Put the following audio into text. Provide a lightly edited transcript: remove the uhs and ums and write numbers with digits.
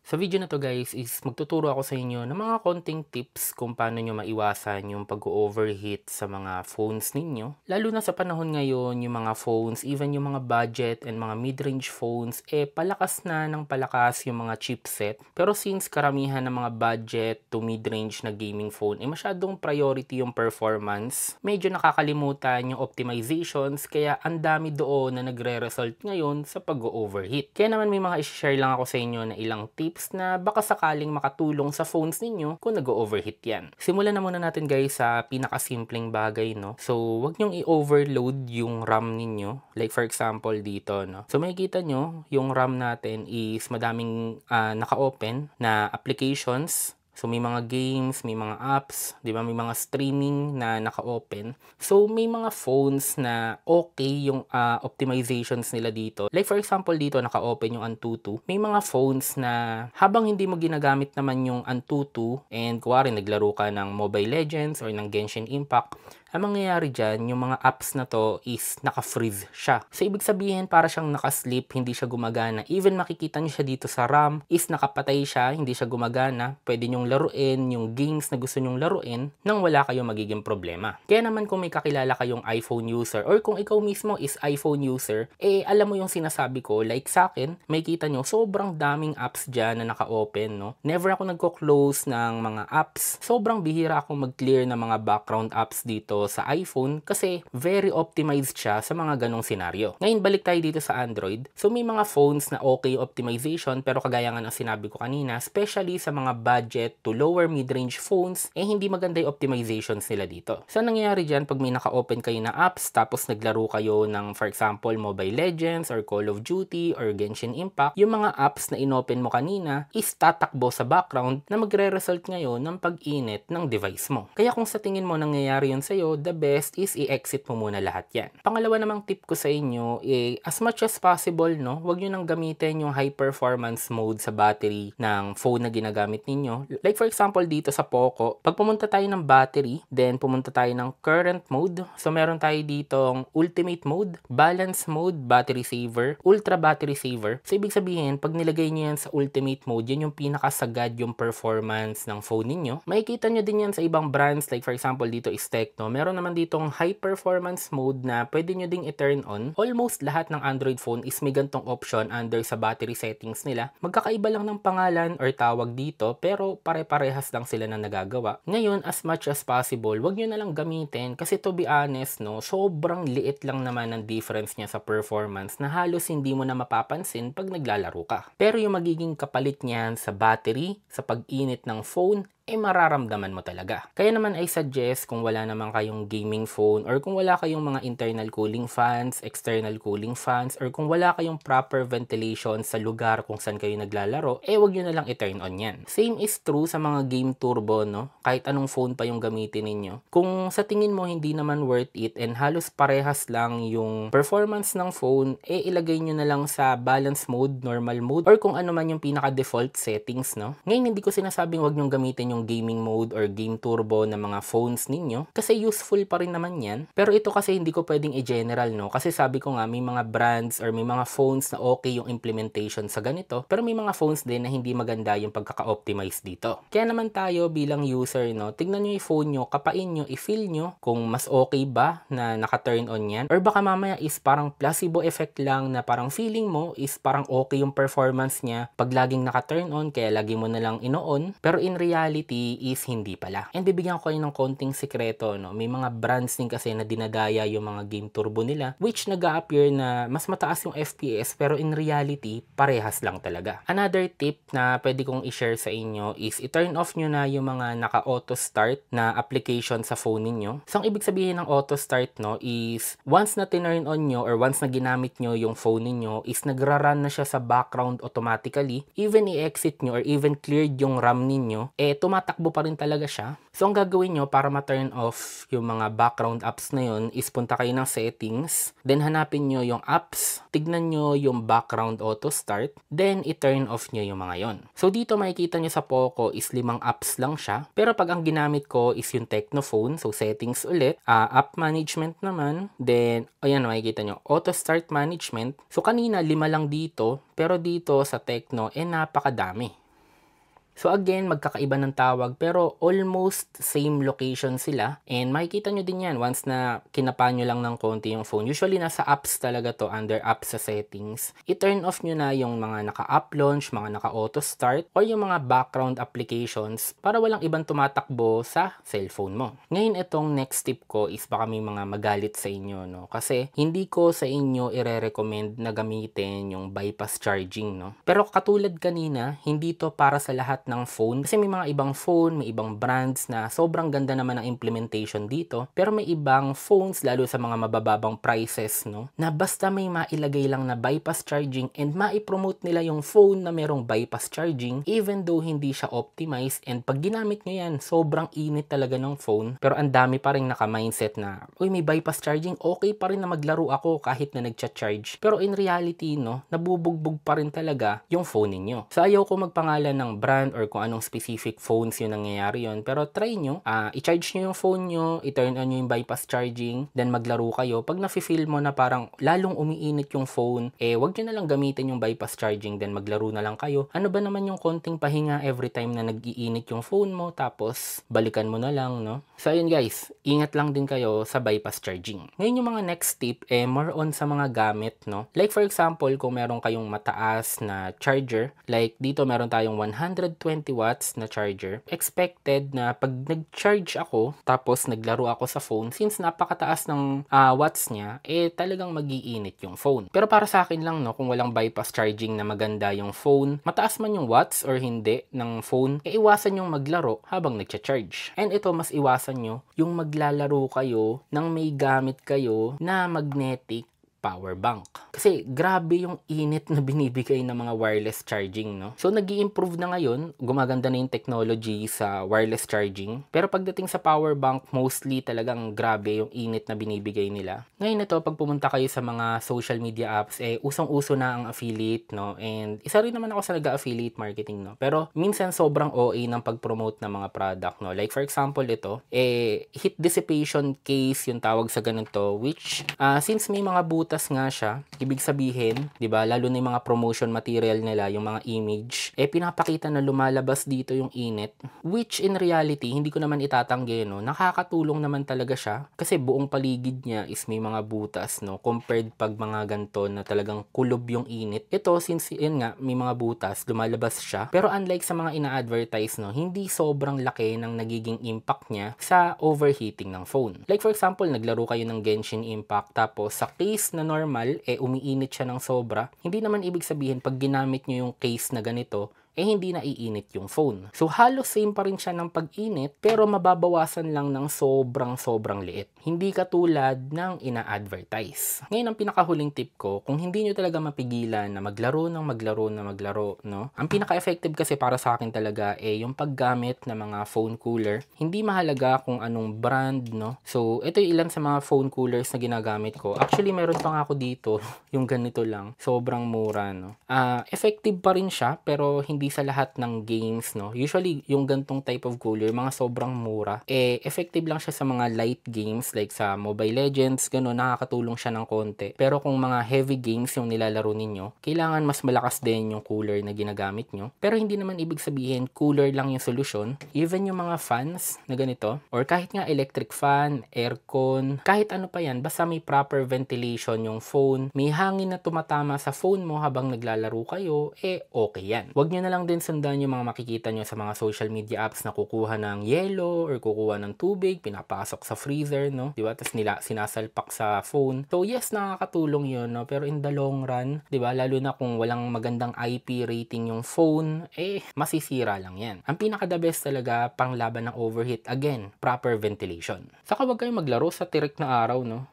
Sa video na to guys is magtuturo ako sa inyo ng mga konting tips kung paano nyo maiwasan yung pag-overheat sa mga phones ninyo. Lalo na sa panahon ngayon, yung mga phones, even yung mga budget and mga mid-range phones, palakas na ng palakas yung mga chipset. Pero since karamihan ng mga budget to mid-range na gaming phone, masyadong priority yung performance, medyo nakakalimutan yung optimizations, kaya ang dami doon na nagre-result ngayon sa pag-overheat. Kaya naman may mga i-share lang ako sa inyo na ilang tips na baka sakaling makatulong sa phones ninyo kung nag-overheat yan. Simulan na muna natin guys sa pinakasimpleng bagay, no? So, wag nyong i-overload yung RAM ninyo. Like for example dito, no? So, makikita nyo, yung RAM natin is madaming naka-open na applications. So, may mga games, may mga apps, di ba? May mga streaming na naka-open. So, may mga phones na okay yung optimizations nila dito. Like for example, dito naka-open yung Antutu. May mga phones na habang hindi mo ginagamit naman yung Antutu and kuwari naglaro ka ng Mobile Legends or ng Genshin Impact, ang mangyayari dyan, yung mga apps na to is naka-freeze siya. So, ibig sabihin, para siyang naka-sleep, hindi siya gumagana. Even makikita nyo siya dito sa RAM, is nakapatay siya, hindi siya gumagana. Pwede nyong laruin yung games na gusto nyong laruin nang wala kayong magiging problema. Kaya naman kung may kakilala kayong iPhone user or kung ikaw mismo is iPhone user, alam mo yung sinasabi ko, like sa akin, makikita nyo, sobrang daming apps dyan na naka-open, no? Never ako nagko-close ng mga apps. Sobrang bihira akong mag-clear ng mga background apps dito sa iPhone kasi very optimized siya sa mga ganong senaryo. Ngayon, balik tayo dito sa Android. So, may mga phones na okay optimization pero kagaya nga ng sinabi ko kanina, especially sa mga budget to lower mid-range phones, hindi maganda yung optimizations nila dito. So, nangyayari dyan, pag may naka-open kayo na apps tapos naglaro kayo ng, for example, Mobile Legends or Call of Duty or Genshin Impact, yung mga apps na inopen mo kanina is tatakbo sa background na magre-result ngayon ng pag-init ng device mo. Kaya kung sa tingin mo nangyayari yun sa'yo, the best is i-exit mo muna lahat yan. Pangalawa namang tip ko sa inyo, as much as possible, no, huwag nyo nang gamitin yung high performance mode sa battery ng phone na ginagamit ninyo. Like for example, dito sa Poco, pag pumunta tayo ng battery, then pumunta tayo ng current mode. So, meron tayo ditong ultimate mode, balance mode, battery saver, ultra battery saver. So, ibig sabihin, pag nilagay nyo yan sa ultimate mode, yan yung pinakasagad yung performance ng phone ninyo. Makikita nyo din yan sa ibang brands, like for example, dito is Tecno. Meron naman ditong high performance mode na pwede nyo ding i-turn on. Almost lahat ng Android phone is may gantong option under sa battery settings nila. Magkakaiba lang ng pangalan or tawag dito, pero pare-parehas lang sila na nagagawa. Ngayon, as much as possible, wag nyo na lang gamitin kasi to be honest, no, sobrang liit lang naman ng difference niya sa performance na halos hindi mo na mapapansin pag naglalaro ka. Pero yung magiging kapalit niyan sa battery, sa pag-init ng phone, mararamdaman mo talaga. Kaya naman I suggest kung wala naman kayong gaming phone or kung wala kayong mga internal cooling fans, external cooling fans, or kung wala kayong proper ventilation sa lugar kung saan kayo naglalaro, wag nyo na lang i-turn on yan. Same is true sa mga game turbo, no? Kahit anong phone pa yung gamitin ninyo. Kung sa tingin mo hindi naman worth it and halos parehas lang yung performance ng phone, ilagay nyo na lang sa balance mode, normal mode, or kung ano man yung pinaka-default settings, no? Ngayon, hindi ko sinasabing wag nyong gamitin yung gaming mode or game turbo ng mga phones ninyo kasi useful pa rin naman yan. Pero ito kasi hindi ko pwedeng i-general, no? Kasi sabi ko nga, may mga brands or may mga phones na okay yung implementation sa ganito, pero may mga phones din na hindi maganda yung pagkaka-optimize dito. Kaya naman tayo bilang user, no, tignan nyo yung phone nyo, kapain nyo, i-feel nyo kung mas okay ba na naka-turn on yan, or baka mamaya is parang placebo effect lang na parang feeling mo is parang okay yung performance niya pag laging naka-turn on, kaya lagi mo na lang ino-on, pero in reality is hindi pala. And bibigyan ko kayo ng konting sikreto, no? May mga brands din kasi na dinadaya yung mga game turbo nila, which nag-a-appear na mas mataas yung FPS, pero in reality, parehas lang talaga. Another tip na pwede kong i-share sa inyo is i-turn off nyo na yung mga naka-auto start na application sa phone ninyo. So, ang ibig sabihin ng auto start, no, is once na tinurn on nyo or once na ginamit nyo yung phone ninyo, is nagra-run na siya sa background automatically. Even i-exit nyo or even cleared yung RAM ninyo, tumatakbo pa rin talaga siya. So, ang gagawin nyo para ma-turn off yung mga background apps na yun is punta kayo ng settings, then hanapin nyo yung apps, tignan nyo yung background auto start, then i-turn off nyo yung mga yon. So, dito makikita nyo sa Poco is 5 apps lang siya, pero pag ang ginamit ko is yung Tecno phone, so settings ulit, app management naman, then, ayan makikita nyo, auto start management. So, kanina 5 lang dito, pero dito sa Tecno, napakadami. So again, magkakaiba ng tawag pero almost same location sila, and makikita nyo din yan once na kinapa nyo lang ng konti yung phone. Usually nasa apps talaga to, under apps sa settings. I-turn off nyo na yung mga naka-app launch, mga naka-auto start, or yung mga background applications para walang ibang tumatakbo sa cellphone mo. Ngayon itong next tip ko is baka may mga magalit sa inyo, no? Kasi hindi ko sa inyo ire-recommend na gamitin yung bypass charging, no? Pero katulad kanina, hindi to para sa lahat ng phone kasi may mga ibang phone, may ibang brands na sobrang ganda naman ng implementation dito, pero may ibang phones lalo sa mga mabababang prices, no, na basta may mailagay lang na bypass charging and mai-promote nila yung phone na merong bypass charging even though hindi siya optimized, and pag ginamit nyo yan, sobrang init talaga ng phone, pero ang dami pa rin naka-mindset na, uy, may bypass charging, okay pa rin na maglaro ako kahit na nagcha-charge, pero in reality, no, nabubugbog pa rin talaga yung phone ninyo. So ayaw ko magpangalan ng brand or kung anong specific phones yung nangyayari yun. Pero try nyo, i-charge nyo yung phone nyo, i-turn on nyo yung bypass charging, then maglaro kayo. Pag nafe-feel mo na parang lalong umiinit yung phone, wag nyo na lang gamitin yung bypass charging, then maglaro na lang kayo. Ano ba naman yung konting pahinga every time na nag-iinit yung phone mo, tapos balikan mo na lang, no? So ayun guys, ingat lang din kayo sa bypass charging. Ngayon yung mga next tip, more on sa mga gamit, no? Like for example, kung meron kayong mataas na charger, like dito meron tayong 120 watts na charger. Expected na pag nag-charge ako, tapos naglaro ako sa phone, since napakataas ng watts niya, talagang mag-iinit yung phone. Pero para sa akin lang, no, kung walang bypass charging na maganda yung phone, mataas man yung watts or hindi ng phone, iwasan yung maglaro habang nagcha-charge. And ito, mas iwasan nyo yung maglalaro kayo nang may gamit kayo na magnetic power bank. Kasi grabe yung init na binibigay ng mga wireless charging, no? So nag-i-improve na ngayon, gumaganda na yung technology sa wireless charging. Pero pagdating sa power bank, mostly talagang grabe yung init na binibigay nila. Ngayon ito, pag pumunta kayo sa mga social media apps, usong-uso na ang affiliate, no? And isa rin naman ako sa nag-affiliate marketing, no? Pero minsan sobrang OA ng pag-promote ng mga product, no? Like for example ito, heat dissipation case yung tawag sa ganito, which since may mga butas nga siya, ibig sabihin, 'di ba, lalo na yung mga promotion material nila, yung mga image, pinapakita na lumalabas dito yung init, which in reality, hindi ko naman itatanggi, no, nakakatulong naman talaga siya kasi buong paligid niya is may mga butas, no, compared pag mga ganto na talagang kulob yung init. Ito, since yun nga, may mga butas, lumalabas siya, pero unlike sa mga ina-advertise, no, hindi sobrang laki ng nagiging impact niya sa overheating ng phone. Like for example, naglaro kayo ng Genshin Impact, tapos sa case na normal, umiinit siya ng sobra, hindi naman ibig sabihin pag ginamit nyo yung case na ganito, hindi naiinit yung phone. So, halos same pa rin siya ng pag-init, pero mababawasan lang ng sobrang liit. Hindi katulad ng ina-advertise. Ngayon, ang pinakahuling tip ko, kung hindi nyo talaga mapigilan na maglaro, no? Ang pinaka-effective kasi para sa akin talaga, yung paggamit ng mga phone cooler. Hindi mahalaga kung anong brand, no? So, ito yung ilan sa mga phone coolers na ginagamit ko. Actually, meron pa nga ako dito, yung ganito lang. Sobrang mura, no? Effective pa rin siya, pero hindi sa lahat ng games, no? Usually, yung gantong type of cooler, mga sobrang mura, effective lang siya sa mga light games, like sa Mobile Legends, gano'n, nakakatulong siya ng konti. Pero kung mga heavy games yung nilalaro ninyo, kailangan mas malakas din yung cooler na ginagamit nyo. Pero hindi naman ibig sabihin, cooler lang yung solusyon. Even yung mga fans na ganito, or kahit nga electric fan, aircon, kahit ano pa yan, basta may proper ventilation yung phone, may hangin na tumatama sa phone mo habang naglalaro kayo, okay yan. Huwag nyo na lang din sundan yung mga makikita nyo sa mga social media apps na kukuha ng yelo or kukuha ng tubig, pinapasok sa freezer, no? Diba? Tapos sinasalpak sa phone. So yes, nakakatulong yun, no? Pero in the long run, diba? Lalo na kung walang magandang IP rating yung phone, masisira lang yan. Ang pinaka-the best talaga pang laban ng overheat, again, proper ventilation. Saka huwag kayong maglaro sa tirik na araw, no?